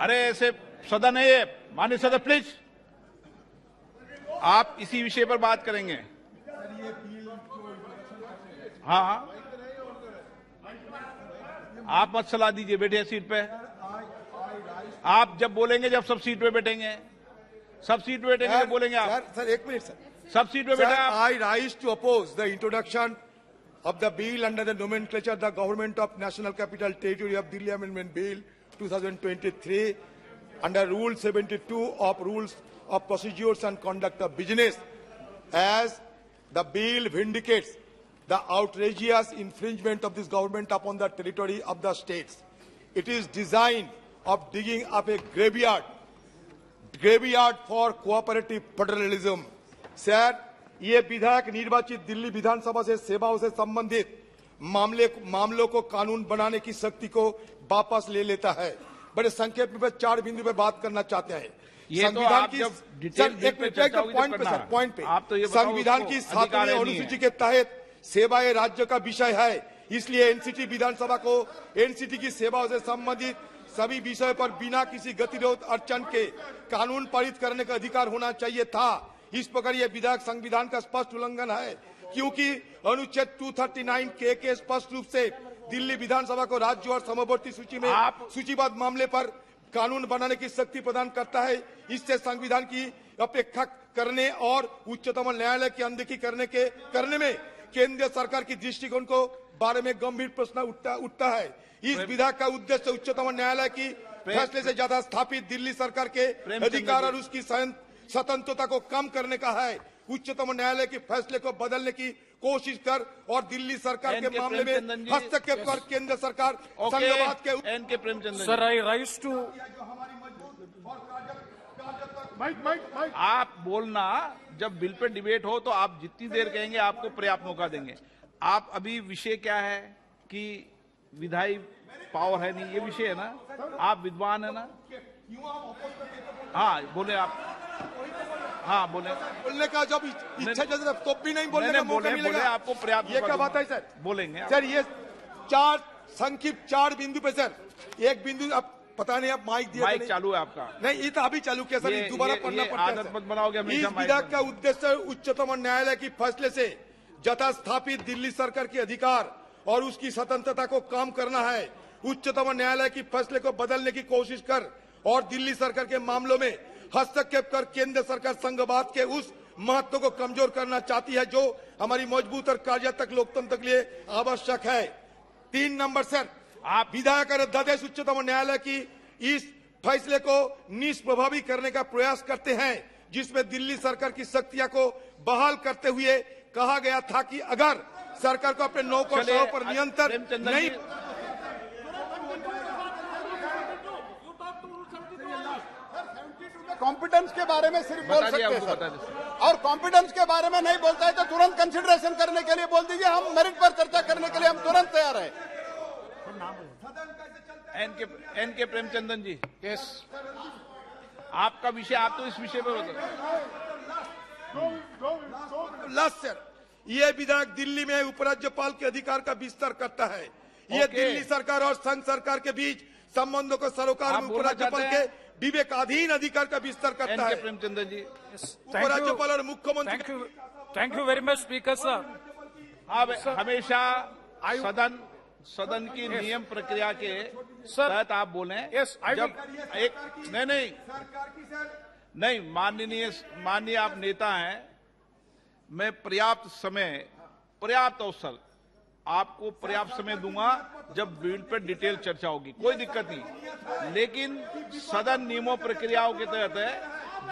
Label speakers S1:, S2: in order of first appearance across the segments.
S1: अरे ऐसे सदन है ये, माननीय सदस्य प्लीज, आप इसी विषय पर बात करेंगे। हाँ, आप मत सलाह दीजिए, बैठिए सीट पे। आप जब बोलेंगे, जब सब सीट पे बैठेंगे, सब सीट पे बैठेंगे तो बोलेंगे आप।
S2: सर एक मिनट सर,
S1: सब सीट पे बैठे आप।
S2: I rise to oppose the introduction of the bill under the nomenclature the Government of National Capital Territory of Delhi Amendment Bill 2023 under Rule 72 of Rules of Procedures and Conduct of Business, as the bill vindicates the outrageous infringement of this government upon the territory of the states. It is designed of digging up a graveyard for cooperative federalism. Sir, ये विधायक निर्वाचित दिल्ली विधानसभा से सेवाओं से संबंधित मामलों को कानून बनाने की शक्ति को वापस ले लेता है। बड़े संक्षेप में 4 बिंदु पे बात करना चाहते हैं। संविधान की पॉइंट पे संविधान की 7वीं अनुसूची के तहत सेवाएं राज्य का विषय है, इसलिए एनसीटी विधानसभा को एनसीटी की सेवाओं से संबंधित सभी विषयों पर बिना किसी गतिरोध अड़चन के कानून पारित करने का अधिकार होना चाहिए था। इस प्रकार यह विधायक संविधान का स्पष्ट उल्लंघन है, क्योंकि अनुच्छेद 239 के स्पष्ट रूप से दिल्ली विधानसभा को राज्य और समवर्ती सूची में सूचीबद्ध मामले पर कानून बनाने की शक्ति प्रदान करता है। इससे संविधान की अपेक्षा करने और उच्चतम न्यायालय की अनदेखी करने में केंद्र सरकार की दृष्टिकोण को बारे में गंभीर प्रश्न उठता है। इस विधायक का उद्देश्य उच्चतम न्यायालय की फैसले से ज्यादा स्थापित दिल्ली सरकार के अधिकार और उसकी स्वतंत्रता को कम करने का है। उच्चतम न्यायालय के फैसले को बदलने की कोशिश कर और दिल्ली सरकार के मामले में हस्तक्षेप कर केंद्र सरकार संघवाद के
S3: सर, आई राइज टू
S1: आप बोलना, जब बिल पे डिबेट हो तो आप जितनी देर कहेंगे आपको पर्याप्त मौका देंगे। आप अभी विषय क्या है कि विधायी पावर है नहीं, ये विषय है ना, आप विद्वान है ना। हाँ बोले आप, हाँ बोलने
S2: का जब इच्छा तो भी नहीं बोलने का मौका मिलेगा।
S1: आपको पर्याप्त,
S2: ये क्या बात है सर?
S1: बोलेंगे
S2: सर। ये 4 बिंदु पे सर, एक बिंदु आप पता नहीं, आप माइक दिया
S1: माइक चालू है आपका?
S2: नहीं, ये तो अभी चालू किया सर, दोबारा पढ़ना पड़ता है।
S1: आदत मत बनाओगे।
S2: इस विधायक का उद्देश्य उच्चतम न्यायालय की फैसले से जता स्थापित दिल्ली सरकार के अधिकार और उसकी स्वतंत्रता को कम करना है। उच्चतम न्यायालय की फैसले को बदलने की कोशिश कर और दिल्ली सरकार के मामलों में हस्तक्षेप कर केंद्र सरकार संघवाद के उस महत्व को कमजोर करना चाहती है जो हमारी मजबूत और कार्यात्मक लोकतंत्र के लिए आवश्यक है। 3 नंबर सर, आप विधायक और अध्यादेश उच्चतम न्यायालय की इस फैसले को निष्प्रभावी करने का प्रयास करते हैं, जिसमें दिल्ली सरकार की शक्तियां को बहाल करते हुए कहा गया था कि अगर सरकार को अपने नौकरों पर नियंत्रण नहीं।
S4: कॉम्पिटेंस के बारे में सिर्फ बोल सकते हैं सर, और कॉम्पिटेंस के बारे में नहीं बोलता है तो तुरंत कंसिडरेशन करने के लिए बोल दीजिए। हम मेरिट पर चर्चा करने के लिए हम तुरंत तैयार हैं।
S1: एन के प्रेमचंदन जी,
S4: यस,
S1: आपका विषय, आप तो इस विषय पर
S2: लास्ट सर, ये विधायक दिल्ली में उपराज्यपाल के अधिकार का विस्तार करता है। ये दिल्ली सरकार और संघ सरकार के बीच संबंधों को सरोकार में उपराज्यपाल के विवेकाधीन अधिकार का विस्तार करता है।
S1: प्रेमचंदन जी,
S2: उपराज्यपाल और मुख्यमंत्री।
S3: Thank you very much speaker sir.
S1: आप हमेशा सदन की नियम प्रक्रिया के तहत आप बोले।
S3: यस,
S1: जब एक नहीं माननीय आप नेता हैं, मैं पर्याप्त अवसर आपको पर्याप्त समय दूंगा जब बिल पर डिटेल चर्चा होगी, कोई दिक्कत नहीं। लेकिन सदन नियमों प्रक्रियाओं के तहत है,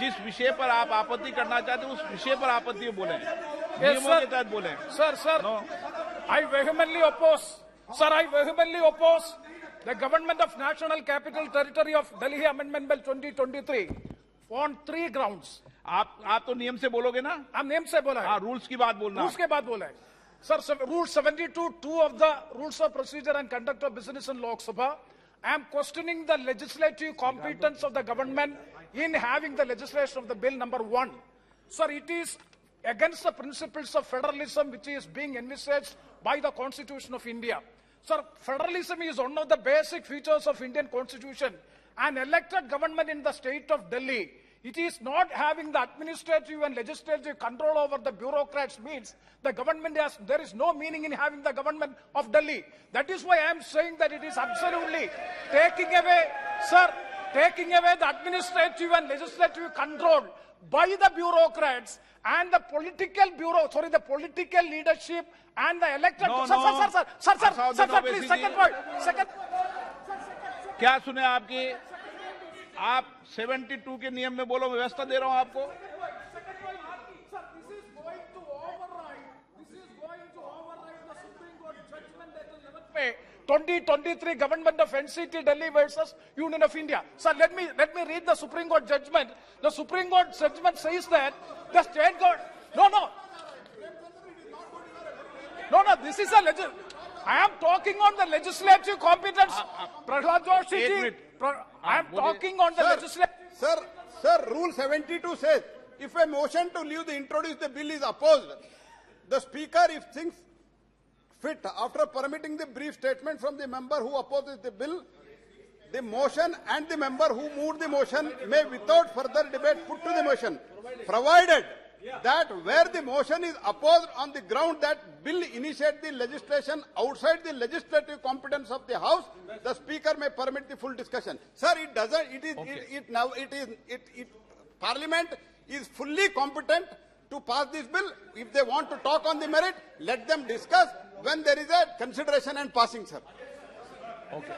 S1: जिस विषय पर आप आपत्ति करना चाहते हैं उस विषय पर आपत्ति बोले, नियमों के तहत बोले।
S3: Sir, I vehemently oppose the Government of National Capital Territory of Delhi Amendment Bill 2023 on 3 grounds.
S1: आप तो नियम से बोलोगे ना?
S3: हम नियम से बोला है।
S1: हाँ, रूल्स की बात बोलना।
S3: रूल्स के बाद बोला है sir. Rule 72(2) of the Rules of Procedure and Conduct of Business in Lok Sabha. I am questioning the legislative competence of the government in having the legislation of the bill number 1. Sir, it is against the principles of federalism which is being envisaged by the Constitution of India. Sir, federalism is one of the basic features of Indian Constitution, an elected government in the state of Delhi, it is not having the administrative and legislative control over the bureaucrats means the government there is no meaning in having the government of Delhi. That is why I am saying that it is absolutely taking away the administrative and legislative control by the bureaucrats and the the political leadership and the elected. Sir, please, second point.
S1: क्या सुने आपकी? आप 72 के नियम में बोलो, मैं व्यवस्था दे रहा हूं आपको.
S3: 2023 government of NCT Delhi versus Union of India. Sir, let me read the Supreme Court judgment. The Supreme Court judgment says that the state government. No, this is I am talking on the legislative competence. Prahlad Joshi, I am talking on the legislative.
S4: Sir, Rule 72 says if a motion to leave the introduced the bill is opposed, the Speaker, if thinks fit, after permitting the brief statement from the member who opposes the bill, the motion and the member who moved the motion may without further debate put to the motion, provided that where the motion is opposed on the ground that bill initiate the legislation outside the legislative competence of the House, the Speaker may permit the full discussion. Sir, it doesn't. Parliament is fully competent to pass this bill. If they want to talk on the merit, let them discuss when there is a consideration and passing, sir.
S3: Okay.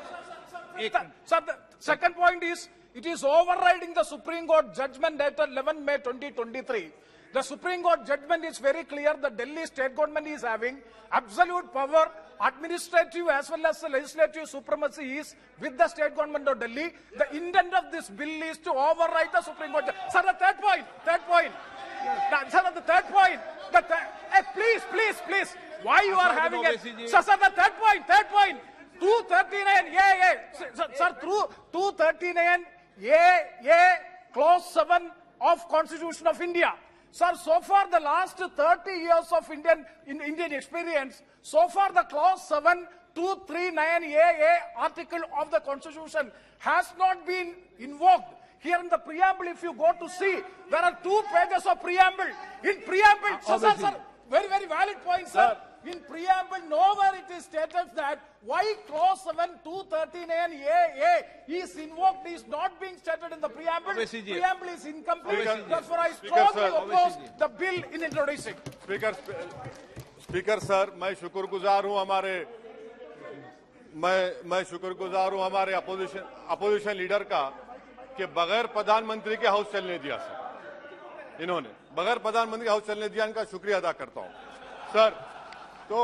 S3: Sir, the second point is, it is overriding the Supreme Court judgment dated 11 May 2023. The Supreme Court judgment is very clear that Delhi state government is having absolute power, administrative as well as the legislative supremacy is with the state government of Delhi. The intent of this bill is to override the Supreme Court. Sir, the third point. Sir, the third point. Please. Why you are having it? Sir, the third point. 239, Sir, through 239, clause 7 of Constitution of India. Sir, so far the last 30 years of Indian experience, so far the clause 7, 239 article of the Constitution has not been invoked. Here in the preamble, if you go to see, there are 2 pages of preamble. In preamble, sir, very, very valid point, sir. In preamble, nowhere it is stated that why clause 7, 239 is invoked is not being stated in the preamble. Preamble is incomplete. Therefore, I strongly oppose the bill in introducing.
S5: Speaker sir, मैं शुक्रगुजार हूं हमारे opposition leader का कि बगैर प्रधानमंत्री के house चलने दिया सर. इन्होंने बगैर प्रधानमंत्री के हाउस चलने दिया, इनका शुक्रिया अदा करता हूं सर. तो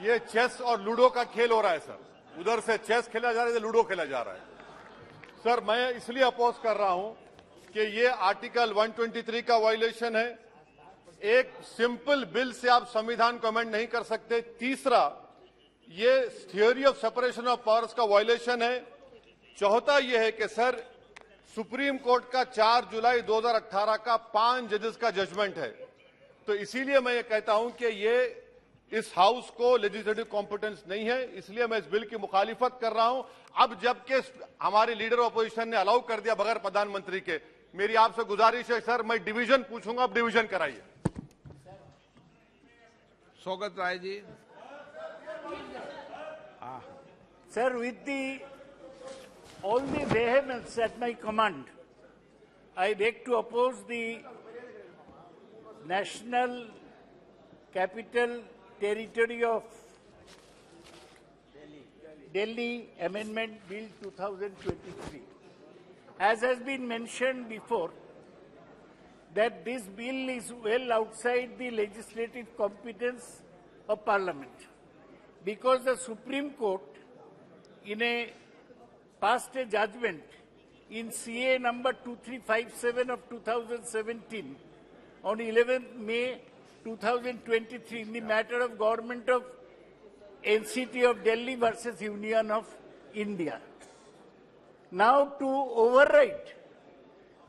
S5: ये चेस और लूडो का खेल हो रहा है सर. उधर से चेस खेला जा रहा है, लूडो खेला जा रहा है. सर, मैं इसलिए अपोज कर रहा हूं कि ये आर्टिकल 123 का वायलेशन है. एक सिंपल बिल से आप संविधान को अमेंड नहीं कर सकते. तीसरा, ये theory of separation of powers का वायलेशन है. चौथा ये है कि सर, सुप्रीम कोर्ट का 4 जुलाई 2018 का 5 जजेस का जजमेंट है. तो इसीलिए मैं ये कहता हूं कि ये इस हाउस को लेजिस्लेटिव कॉम्पिटेंस नहीं है. इसलिए मैं इस बिल की मुखालिफत कर रहा हूं. अब जबकि हमारे लीडर ऑपोजिशन ने अलाउ कर दिया बगैर प्रधानमंत्री के, मेरी आपसे गुजारिश है सर, मैं डिवीजन पूछूंगा, अब डिवीजन कराइए.
S1: स्वागत Rai ji.
S6: Sir, with all the vehemence at my command, I beg to oppose the National Capital Territory of Delhi Amendment Bill 2023. As has been mentioned before, that this bill is well outside the legislative competence of Parliament, because the Supreme Court, in a passed a judgment in CA number 2357 of 2017 on 11th May 2023 in the matter of government of NCT of Delhi versus Union of India. Now, to override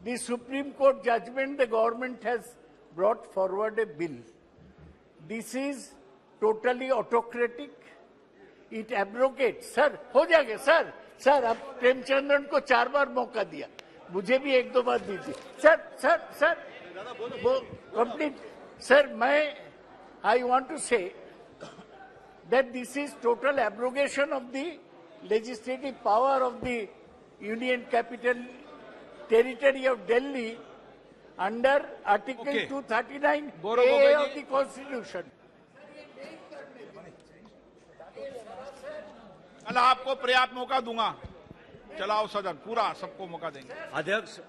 S6: the Supreme Court judgment, the government has brought forward a bill. This is totally autocratic. It abrogates, sir, हो जाएगा, sir, sir अब प्रेमचंद्रन को 4 बार मौका दिया, मुझे भी 1-2 बार दीजिए। Sir वो complete. Sir I want to say that this is total abrogation of the legislative power of the Union Capital Territory of Delhi under Article 239A of the Constitution.
S1: कल आपको पर्याप्त मौका दूंगा, चलाओ सदन, पूरा सबको मौका देंगे।
S7: अध्यक्ष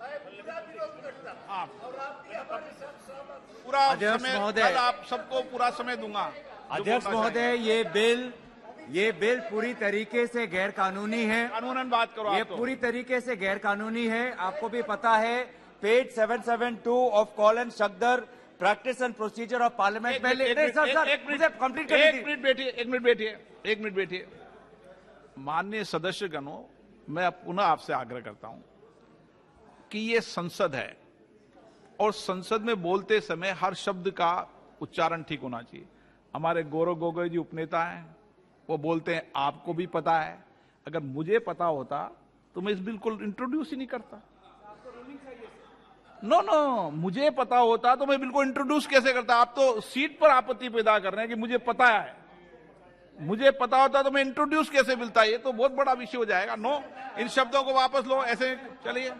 S1: पूरा
S7: अध्यक्ष
S1: समय,
S7: महोदय,
S1: कल आप सबको पूरा समय दूंगा।
S7: अध्यक्ष महोदय, ये बिल पूरी तरीके से गैर कानूनी है।
S1: कानूनन बात करो।
S7: ये पूरी तरीके से गैर कानूनी है। आपको भी पता है, page 772 of Kaul and Shakdher practice and procedure of parliament में।
S1: एक मिनट बैठिए। माननीय सदस्यगणों, मैं पुनः आपसे आग्रह करता हूं कि ये संसद है और संसद में बोलते समय हर शब्द का उच्चारण ठीक होना चाहिए। हमारे गौरव गोगोई जी उपनेता हैं, वो बोलते हैं आपको भी पता है। अगर मुझे पता होता तो मैं इस बिल को इंट्रोड्यूस ही नहीं करता। नो, मुझे पता होता तो मैं बिल को इंट्रोड्यूस कैसे करता। आप तो सीट पर आपत्ति पैदा कर रहे हैं कि मुझे पता है। मुझे पता होता तो मैं इंट्रोड्यूस कैसे मिलता, ये तो बहुत बड़ा विषय हो जाएगा। नो, इन शब्दों को वापस लो, ऐसे चलिए।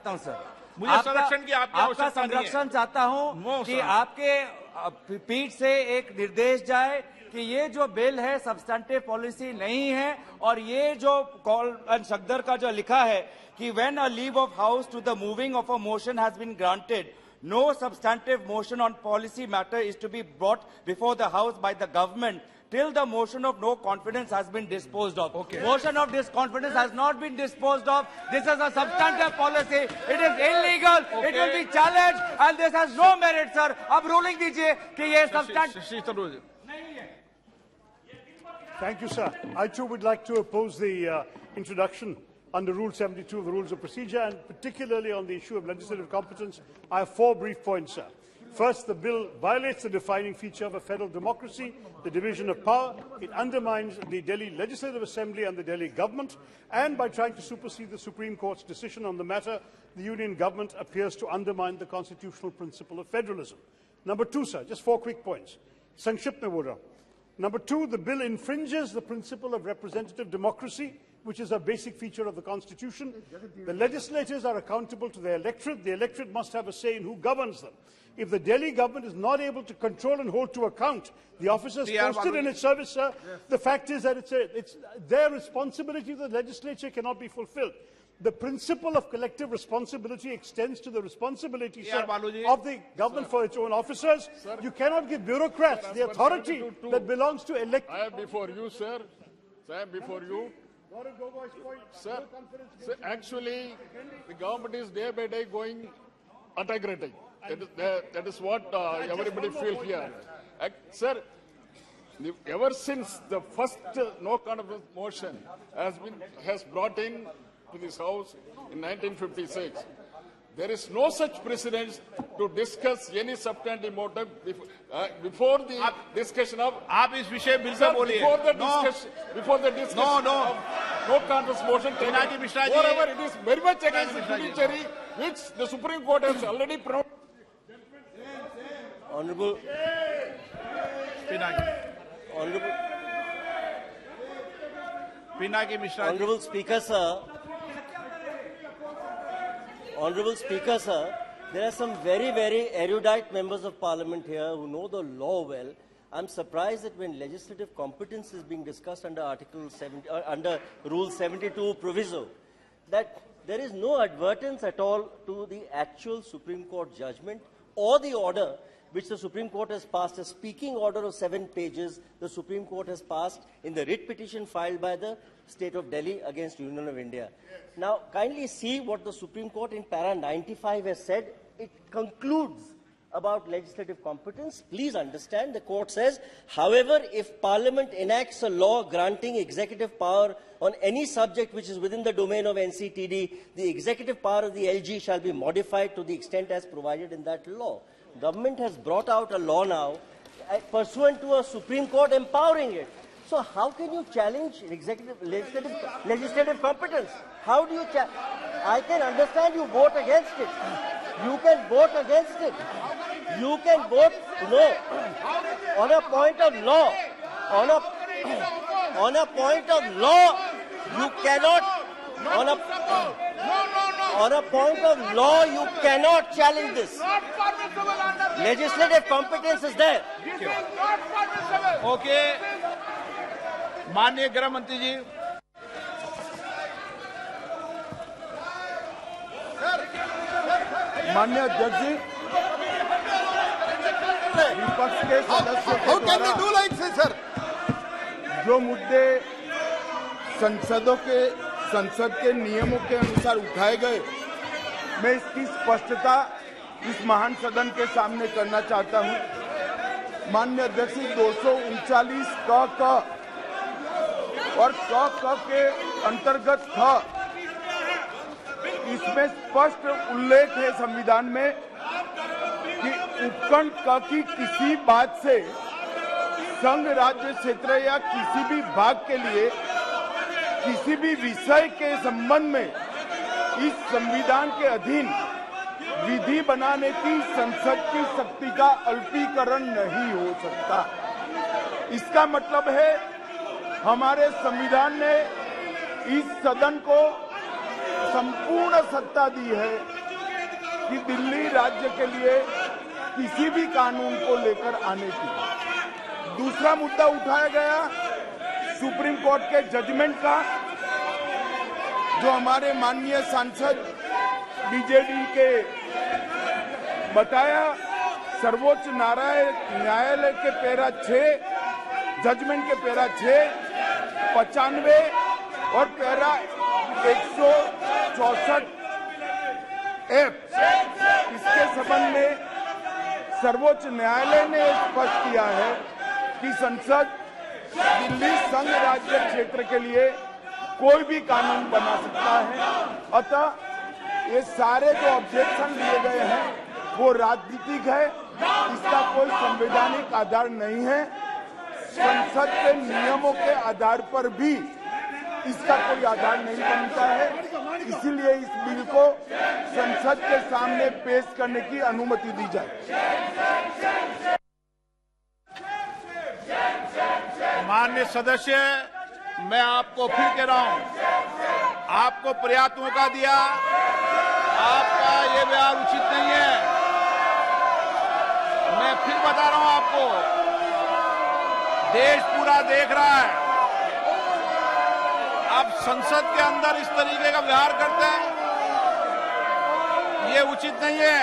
S7: सर,
S1: मुझे संरक्षण की
S7: आपका संरक्षण चाहता हूं कि आपके पीठ से एक निर्देश जाए कि ये जो बिल है सब्सटेंटिव पॉलिसी नहीं है, और ये जो कॉल एंड शक्दर का जो लिखा है कि when a leave of house to the moving of a motion has been granted, no substantive motion on policy matter is to be brought before the house by the government till the motion of no confidence has been disposed of. Motion of disconfidence has not been disposed of. This is a substantive policy. It is illegal. It will be challenged, and this has no merit, sir. अब ruling दीजिए कि ये substantive.
S8: Thank you, sir. I too would like to oppose the introduction under Rule 72 of the Rules of Procedure, and particularly on the issue of legislative competence. I have 4 brief points, sir. First, the bill violates the defining feature of a federal democracy, the division of power. It undermines the Delhi Legislative Assembly and the Delhi government, and by trying to supersede the Supreme Court's decision on the matter, the union government appears to undermine the constitutional principle of federalism. Number 2, sir, just 4 quick points. Sankshipt mein bol raha hu. Number 2, the bill infringes the principle of representative democracy, which is a basic feature of the Constitution. The legislators are accountable to their electorate. The electorate must have a say in who governs them. If the Delhi government is not able to control and hold to account the officers posted in its service, sir, the fact is that it's their responsibility. The legislature cannot be fulfilled. The principle of collective responsibility extends to the responsibility, sir, of the government for its own officers. Sir, you cannot give bureaucrats the authority that belongs to elect.
S9: I am before you, sir. I am before you. Sir, actually, the government is day by day going autocratic. That is what everybody feels here. Sir, ever since the first no confidence motion has brought in to this House in 1956, there is no such precedence to discuss any substantive motive before the discussion of.
S1: आप इस विषय bill pay बोलिए।
S9: Before the discussion of no confidence motion taken. Moreover, it is very much against the judiciary, which the Supreme Court has already pronounced.
S10: Honorable Speaker, sir, there are some very, very erudite members of Parliament here who know the law well. I'm surprised that when legislative competence is being discussed under under Rule 72 proviso, that there is no advertence at all to the actual Supreme Court judgment or the order which the Supreme Court has passed, a speaking order of 7 pages the Supreme Court has passed in the writ petition filed by the State of Delhi against Union of India. Now, kindly see what the Supreme Court in para 95 has said. It concludes about legislative competence. Please understand, the court says, however, if Parliament enacts a law granting executive power on any subject which is within the domain of NCTD, the executive power of the LG shall be modified to the extent as provided in that law. Government has brought out a law now pursuant to a Supreme Court empowering it. So how can you challenge legislative competence? How do you I can understand you vote against it. You can vote against it. You can vote no. On a point of law. On a point of law, you cannot. On a point of law, you cannot challenge this. Legislative competence is there.
S1: Okay, माननीय गृह मंत्री जी।
S2: माननीय अध्यक्ष जी, विपक्ष के सदस्यों के द्वारा जो मुद्दे संसद के नियमों के अनुसार उठाए गए, मैं इसकी स्पष्टता इस महान सदन के सामने करना चाहता हूं। माननीय अध्यक्ष जी, 239 क और क के अंतर्गत इसमें स्पष्ट उल्लेख है संविधान में कि उपखंड क की किसी बात से संघ राज्य क्षेत्र या किसी भी भाग के लिए किसी भी विषय के संबंध में इस संविधान के अधीन विधि बनाने की संसद की शक्ति का अल्पीकरण नहीं हो सकता। इसका मतलब है हमारे संविधान ने इस सदन को संपूर्ण सत्ता दी है कि दिल्ली राज्य के लिए किसी भी कानून को लेकर आने की। दूसरा मुद्दा उठाया गया सुप्रीम कोर्ट के जजमेंट का, जो हमारे माननीय सांसद बीजेडी के बताया सर्वोच्च न्यायालय के पैरा 6 जजमेंट के पैरा 6, 95 और पैरा 164 F, इसके संबंध में सर्वोच्च न्यायालय ने स्पष्ट किया है कि संसद दिल्ली संघ राज्य क्षेत्र के लिए कोई भी कानून बना सकता है। अतः ये सारे जो ऑब्जेक्शन लिए गए हैं वो राजनीतिक है, इसका कोई संवैधानिक आधार नहीं है। संसद के नियमों के आधार पर भी इसका कोई आधार नहीं बनता है, इसलिए इस बिल को संसद के सामने पेश करने की अनुमति दी जाए।
S1: माननीय सदस्य, मैं आपको फिर कह रहा हूं, आपको पर्याप्त मौका दिया, आपका ये व्यवहार उचित नहीं है। मैं फिर बता रहा हूं आपको, देश पूरा देख रहा है, आप संसद के अंदर इस तरीके का व्यवहार करते हैं, ये उचित नहीं है।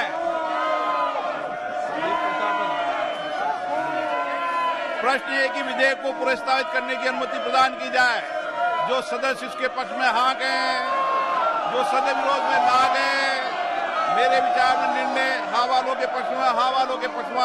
S1: प्रश्न ये कि विधेयक को प्रस्तावित करने की अनुमति प्रदान की जाए। जो सदस्य इसके पक्ष में हाँ गए, जो सदस्य विरोध में ना गए, मेरे विचार में निर्णय हाँ वालों के पक्ष में, हाँ वालों के पक्ष में